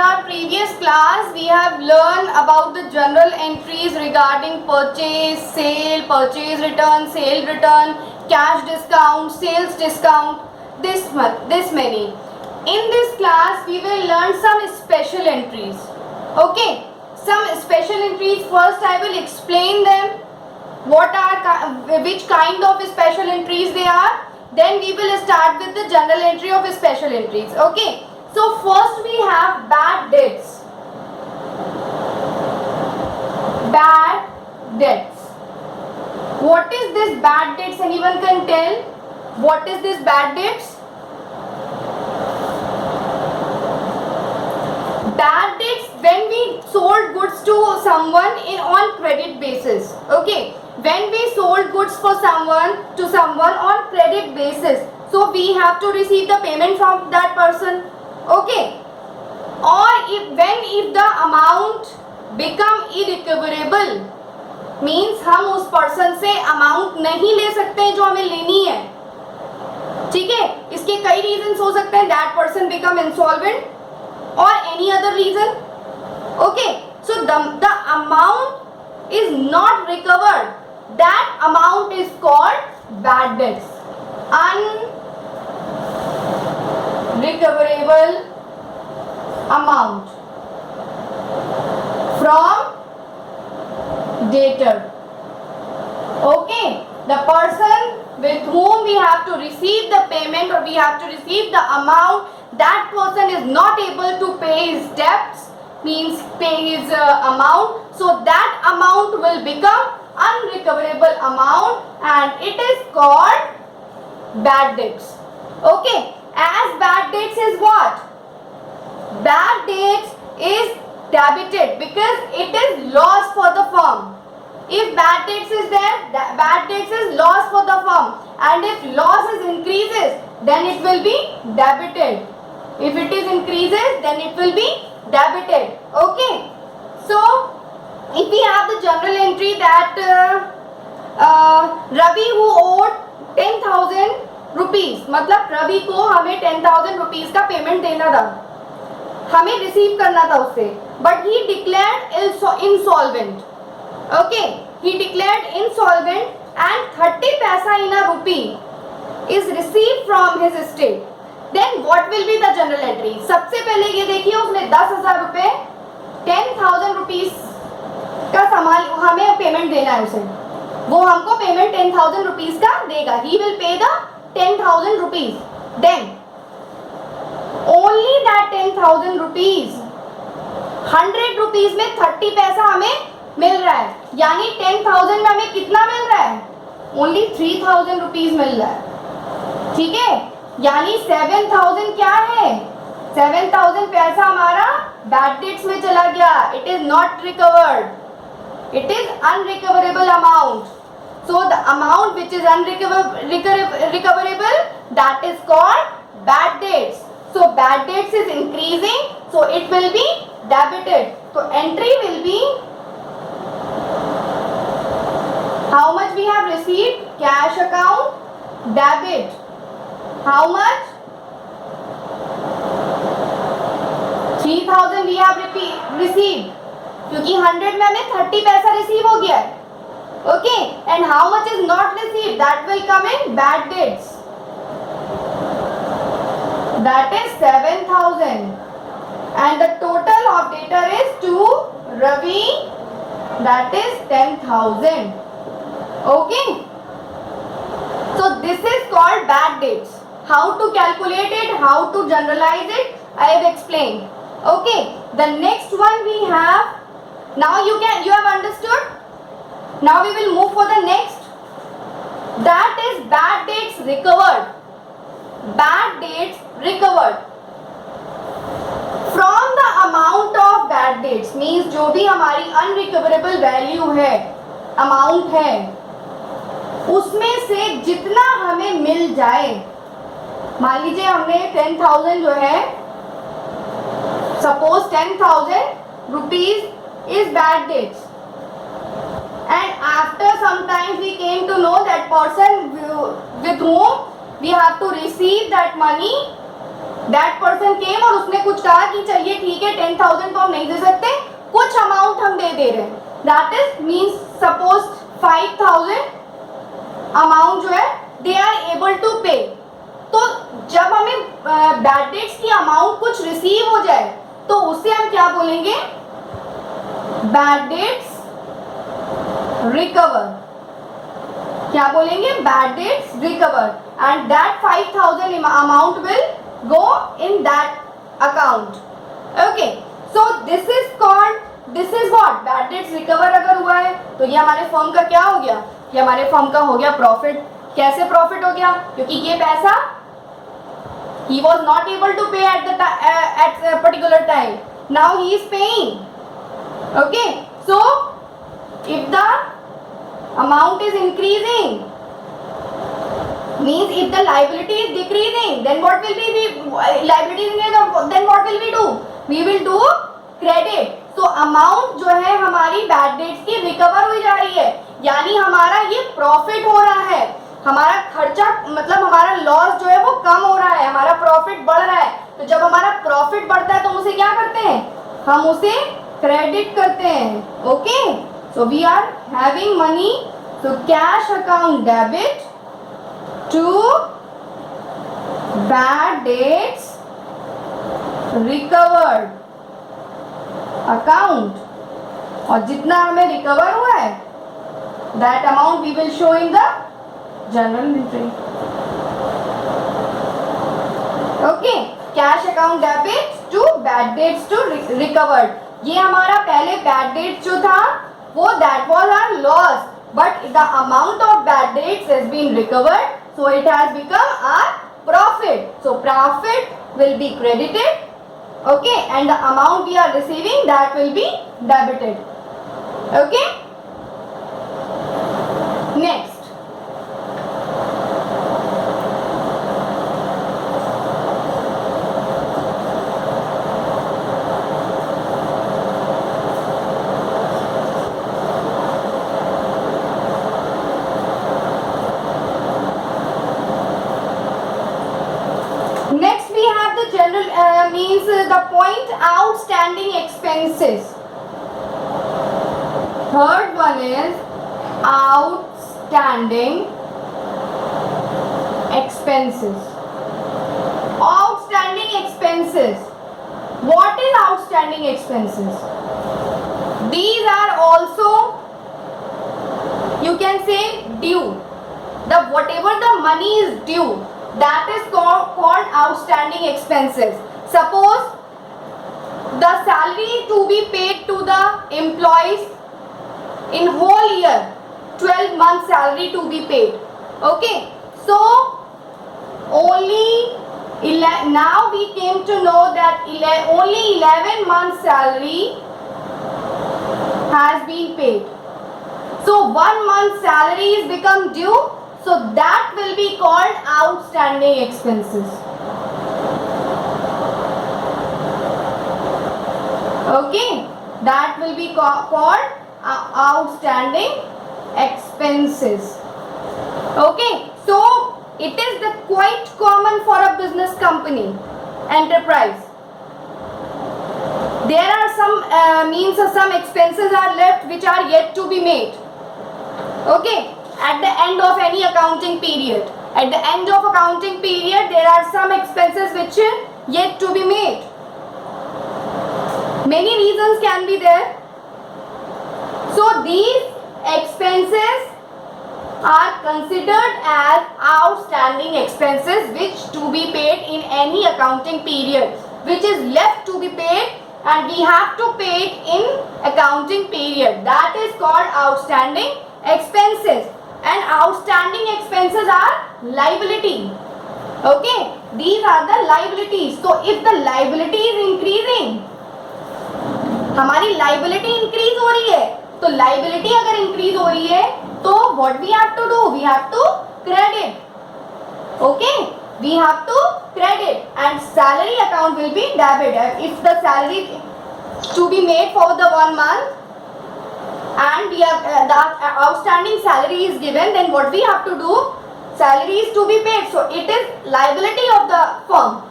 our previous class we have learned about the journal entries regarding purchase, sale, purchase return, sale return, cash discount, sales discount, this many. In this class we will learn some special entries. Okay, some special entries. First I will explain them, which kind of special entries they are. Then we will start with the general entry of special entries. Okay, so first we have bad debts. Bad debts. What is this bad debts? Anyone can tell? What is this bad debts? Bad debts when we sold goods to someone on credit basis. Okay, when we sold goods for someone on credit basis, so we have to receive the payment from that person. Okay, or if the amount become irrecoverable, means हम उस person से amount नहीं ले सकते जो हमें लेनी है. ठीक है, इसके कई रीजन हो सकते हैं. That person become insolvent or any other reason. Okay, so the amount is not recovered. That amount is called bad debts. Unrecoverable amount from debtor. Okay, the person with whom we have to receive the payment or we have to receive the amount, that person is not able to pay his debts, means pay his amount, so that amount will become unrecoverable amount and it is called bad debts. Okay, as bad debts is what? Bad debts is debited because it is loss for the firm. If bad debts is there, bad debts is loss for the firm, and if loss is increases, then it will be debited. If it is increases, then it will be debited. Okay, so if we have the journal entry that Ravi who owed 10,000 rupees, मतलब रवि को हमें 10,000 rupees का payment देना था, हमें receive करना था उससे, but he declared insolvent. Okay, he declared insolvent and 30 paisa in a rupee is received from his estate. Then what will be the journal entry? सबसे पहले ये देखिए, उसने 10,000 रुपए 10,000 rupees का सामान हमें पेमेंट देना है उसे, वो हमको पेमेंट 10,000 rupees का देगा. He will pay the 10,000 rupees. Then only that 10,000 rupees, 100 rupees में 30 पैसा हमें मिल रहा है, यानी 10,000 में हमें कितना मिल रहा है? ओनली 3,000 रुपीज मिल रहा है. ठीक है, यानी 7,000 क्या है? 7,000 पैसा हमारा बैड डेट्स में चला गया. It is not recovered, it is unrecoverable amount. So the amount which is unrecoverable, that is called bad debts. So bad debts is increasing, so it will be debited. तो entry will be how much we have received, cash account, debit. How much? 3,000 we have received, क्योंकि 100 में हमें 30 पैसा receive हो गया है. Okay, and how much is not received? That will come in bad debts. That is 7,000, and the total of debtor is to Ravi, that is 10,000. Okay, so this is called bad debts. How to calculate it, how to generalize it, I have explained. Okay, the next one we have, now you have understood. Now we will move for the next, that is bad debts recovered. Bad debts recovered from the amount of bad debts, means जो भी हमारी unrecoverable value है, amount है, उसमें से जितना हमें मिल जाए. मान लीजिए हमने 10,000 जो है, suppose 10,000 rupees is bad debts, and after some time we came to know that person with whom we have to receive that money that person came और उसने कुछ कहा कि चलिए ठीक है 10,000 तो हम नहीं दे सकते, कुछ अमाउंट हम दे रहे हैं, that is means suppose 5,000 amount जो है दे आर एबल टू पे। तो जब हमें बैड डेट्स की अमाउंट कुछ रिसीव हो जाए तो उसे हम क्या बोलेंगे, बैड डेट्स रिकवर, क्या बोलेंगे, bad debts recover, and that 5,000 amount will go in that account. Okay, so this is called, this is what bad debts recover अगर हुआ है तो ये हमारे फर्म का क्या हो गया, ये हमारे फर्म का हो गया प्रॉफिट। कैसे प्रॉफिट हो गया, क्योंकि ये पैसा he was not able to pay at the at a particular time, now he is paying. Okay, so if the amount is increasing, means if the liability is decreasing, then what will be the liability increasing, then what will we do, we will do credit. so amount जो है हमारी bad debts की recover हुई जा रही है, यानी हमारा ये प्रॉफिट हो रहा है, हमारा खर्चा मतलब हमारा लॉस जो है वो कम हो रहा है, हमारा प्रॉफिट बढ़ रहा है। तो जब हमारा प्रॉफिट बढ़ता है तो हम उसे क्या करते हैं, हम उसे क्रेडिट करते हैं। Okay, so we are having money, so cash account debit to bad debts recovered account, और जितना हमें रिकवर हुआ है that amount we will show in the journal entry. Okay, cash account debit to bad debts to recovered. ये हमारा पहले bad debts जो था वो that was our loss, but the amount of bad debts has been recovered, so it has become our profit. So profit will be credited, okay, and the amount we are receiving that will be debited. Okay, next, means the point outstanding expenses. Third one is outstanding expenses. Outstanding expenses. What is outstanding expenses? These are also, you can say, due. The whatever the money is due, that is called outstanding expenses. Suppose the salary to be paid to the employees in whole year, 12 months salary to be paid. Okay, so only now we came to know that only 11 months salary has been paid. So 1 month salary is become due, so that will be called outstanding expenses. Okay, that will be called outstanding expenses. Okay, so it is quite common for a business company, enterprise. There are some expenses are left which are yet to be made. Okay, at the end of any accounting period. At the end of accounting period, there are some expenses which are yet to be made. Many reasons can be there. So these expenses are considered as outstanding expenses which to be paid in any accounting period, which is left to be paid and we have to pay it in accounting period. That is called outstanding expenses. And outstanding expenses are liability. Okay, these are the liabilities. So if the liability is increasing, हमारी liability increase हो रही है, तो liability अगर increase हो रही है तो what we have to do, we have to credit. Okay, we have to credit and salary account will be debit. If the salary to be made for the 1 month and we have the outstanding salary is given, then what we have to do, salary is to be paid, so it is liability of the firm.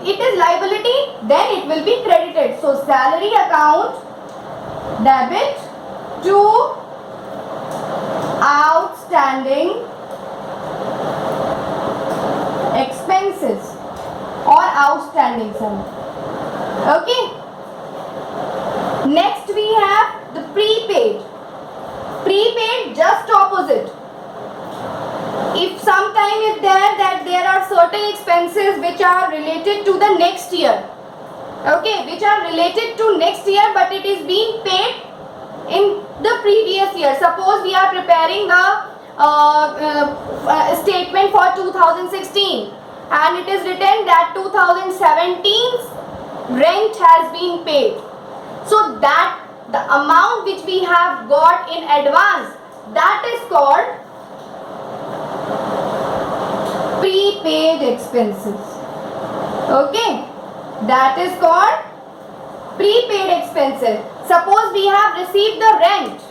it is liability, then it will be credited. So salary account debit to outstanding expenses or outstanding sum. Okay. Next we have the prepaid. Prepaid, just opposite. If sometime is there that there are certain expenses which are related to the next year, okay, which are related to next year, but it is being paid in the previous year. Suppose we are preparing a statement for 2016 and it is written that 2017's rent has been paid. So that the amount which we have got in advance, that is called prepaid expenses. Okay, that is called prepaid expenses. Suppose we have received the rent.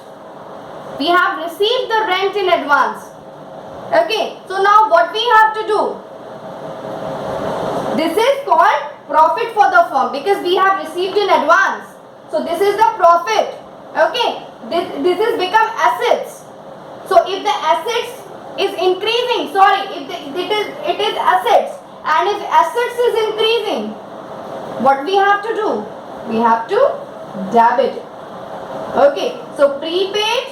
We have received the rent in advance. Okay, so now what we have to do? This is called profit for the firm because we have received in advance. So this is the profit. Okay, this is become assets. So if the assets is increasing, it is assets, and if assets is increasing, what we have to do? We have to debit it. Okay, so prepaid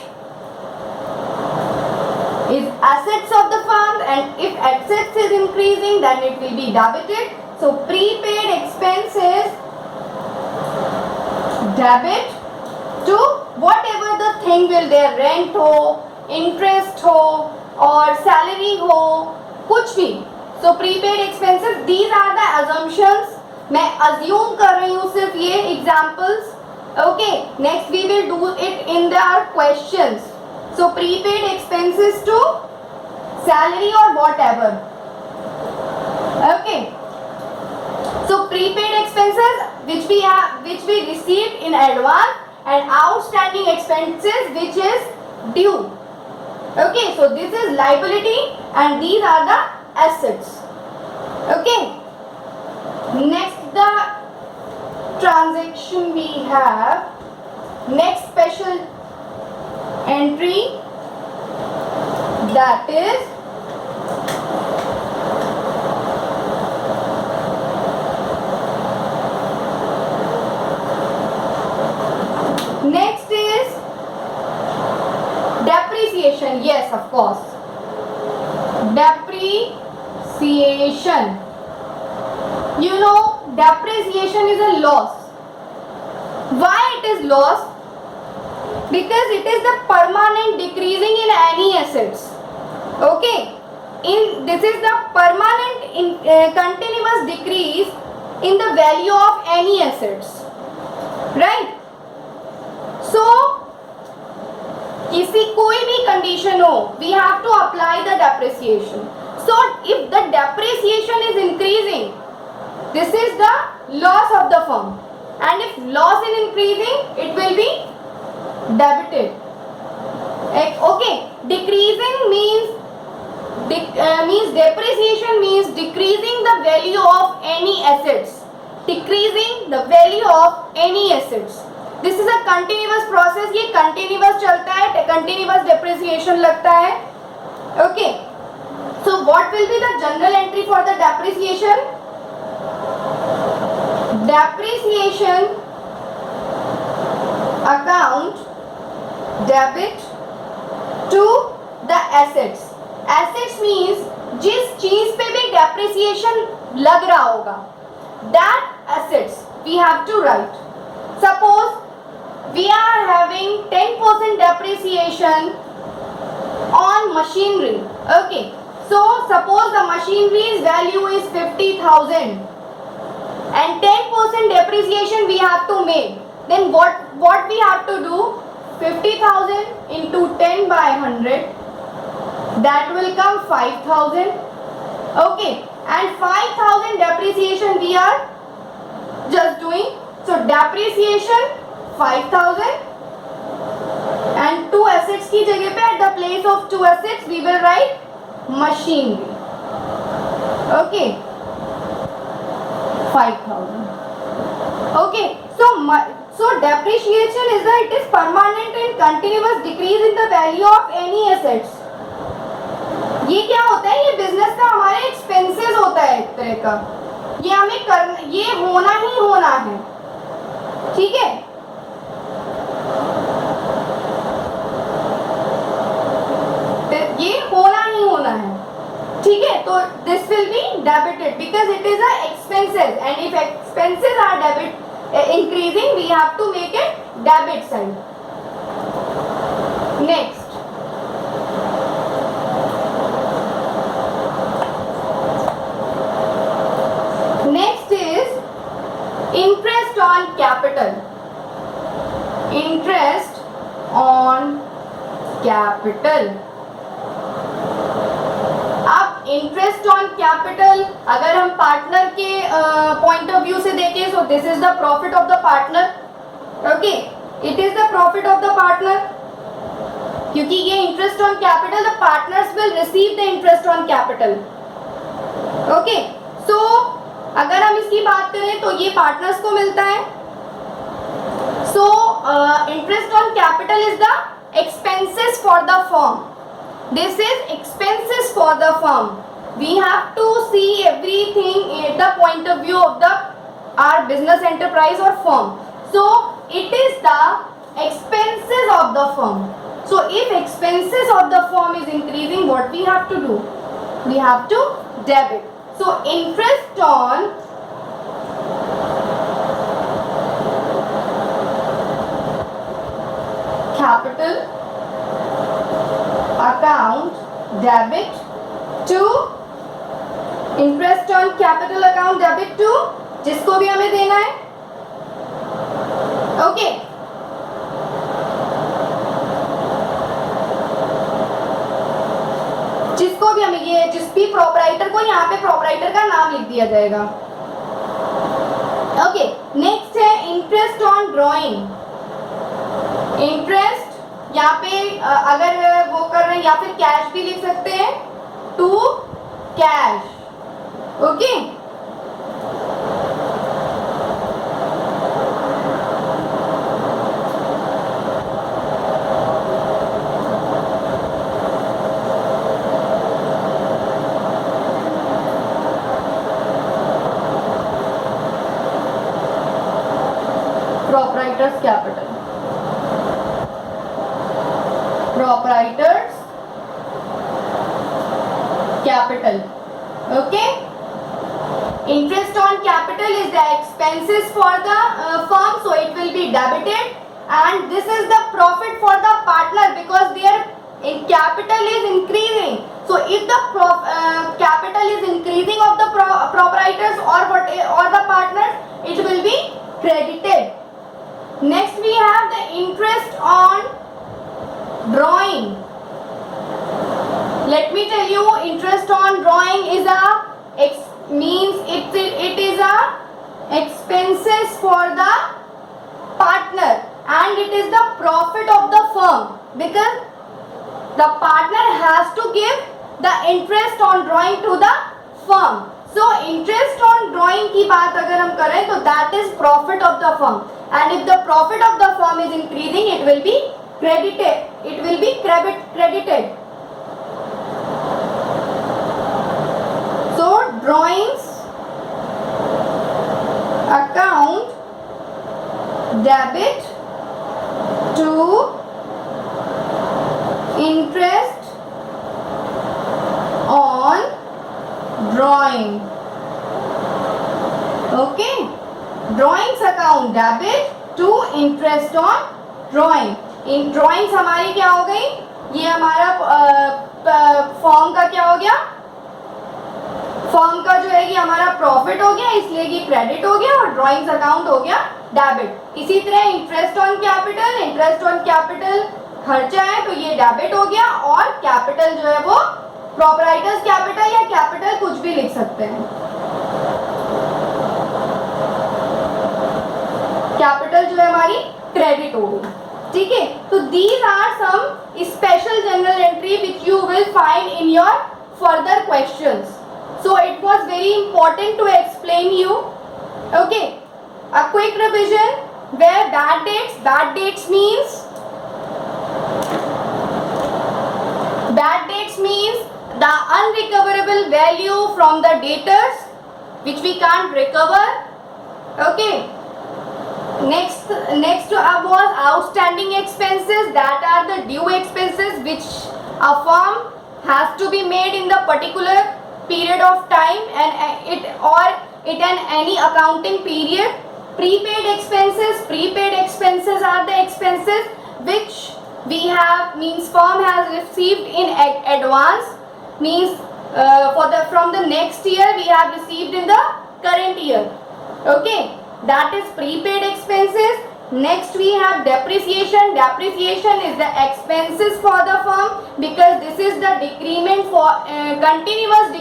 is assets of the firm, and if assets is increasing, then it will be debited. So prepaid expenses debit to whatever the thing will there, rent हो, interest हो और salary हो, कुछ भी. So prepaid expenses, these are the assumptions. मैं assume कर रही हूँ सिर्फ ये examples. Okay, next we will do it in our questions. So prepaid expenses to salary or whatever. Okay. So prepaid expenses which we received in advance, and outstanding expenses which is due. Okay, so this is liability and these are the assets. Okay. Next the transaction we have. Next special entry, that is depreciation. Yes, of course. Depreciation. You know, depreciation is a loss. Why it is loss? Because it is the permanent decreasing in any assets. Okay. This is the permanent continuous decrease in the value of any assets. Right? So किसी कोई भी condition हो, we have to apply the depreciation. So if the depreciation is increasing, this is the loss of the firm, and if loss is increasing, it will be debited. Okay, decreasing means depreciation means decreasing the value of any assets. Decreasing the value of any assets. This is a continuous process. ये continuous चलता है, continuous depreciation लगता है. Okay. So what will be the general entry for the depreciation? Depreciation account debit to the assets. Assets means जिस चीज पे भी depreciation लग रहा होगा, that assets we have to write. Suppose we are having 10% depreciation on machinery. Okay, so suppose the machinery's value is 50,000 and 10% depreciation we have to make. Then what we have to do? 50,000 into 10 by 100, that will come 5,000. Okay, and 5,000 depreciation we are just doing. So depreciation 5,000 and two assets की जगह पे at the place of two assets we will write machinery. Okay, 5,000. Okay, so depreciation is it is permanent and continuous decrease in the value of any assets. ये क्या होता है, ये business का हमारे एक्सपेंसेस होता है एक तरह का, ये हमें करना, ये होना ही होना है, ठीक है। ये होना ही होना है, ठीक है। तो this will be debited because it is a expenses and if expenses are debit increasing we have to make it debit side. Next interest on capital. Interest on capital. अब इंटरेस्ट ऑन कैपिटल अगर हम partner के point of view से देखें, so this is the profit of the partner. Okay, it is the profit of the partner, क्योंकि ये interest on capital, the partners will receive the interest on capital. Okay, so अगर हम इसकी बात करें तो ये पार्टनर्स को मिलता है. So interest on capital is the expenses for the firm. This is expenses for the firm. We have to see everything at the point of view of the our business enterprise और firm. So it is the expenses of the firm. So if expenses of the firm is increasing, what we have to do? We have to debit. So interest on capital account debit to interest on capital account debit to जिसको भी हमें देना है. Okay, जिसको भी हमें ये जिस भी प्रोपराइटर को यहाँ पे प्रोपराइटर का नाम लिख दिया जाएगा. ओके, नेक्स्ट है इंटरेस्ट ऑन ड्रॉइंग. इंटरेस्ट यहाँ पे अगर वो कर रहे हैं या फिर कैश भी लिख सकते हैं, to cash. Okay, proprietors capital. Proprietors capital. Okay, interest on capital is the expenses for the firm, so it will be debited, and this is the profit for the partner because their capital is increasing. So if the capital is increasing of the proprietors or the partners, it will be credited. Next we have the interest on drawing. Let me tell you, interest on drawing is it is a expenses for the partner and it is the profit of the firm because the partner has to give the interest on drawing to the firm. So interest on drawing की बात अगर हम करें तो that is profit of the firm, and if the profit of the firm is increasing, it will be credited. It will be credited. So drawings account debit to interest on drawing. Okay, drawings account debit to interest on drawing. In drawings हमारी क्या हो गई, ये हमारा form का क्या हो गया, फॉर्म का जो है ये हमारा प्रॉफिट हो गया, इसलिए ये क्रेडिट हो गया और ड्राइंग्स अकाउंट हो गया डेबिट. इसी तरह इंटरेस्ट ऑन कैपिटल खर्चा है तो ये डेबिट हो गया, और कैपिटल जो है वो प्रोपराइटर्स कैपिटल या कैपिटल कुछ भी लिख सकते हैं. कैपिटल जो है हमारी क्रेडिट हो गई. ठीक है, तो these are some special journal entry which you will find in your further questions. So it was very important to explain you Okay, a quick revision where bad dates means the unrecoverable value from the debtors which we can't recover. Okay. Next was outstanding expenses, that are the due expenses which a firm has to be made in the particular period of time and it in any accounting period. Prepaid expenses are the expenses which we have, means firm has received in advance, means from the next year we have received in the current year. Okay, that is prepaid expenses. Next we have depreciation. Depreciation is the expenses for the firm, because this is the decrement for continuous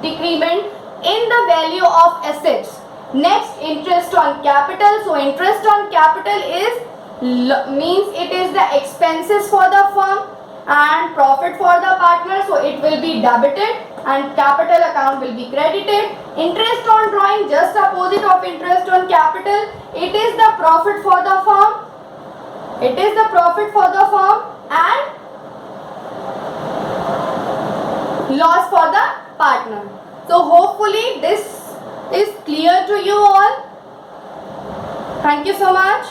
decrement in the value of assets. Next, interest on capital. So interest on capital is means it is the expenses for the firm and profit for the partner, so it will be debited and capital account will be credited. Interest on drawing, just opposite of interest on capital, it is the profit for the firm, and loss for the partner. So hopefully this is clear to you all. Thank you so much.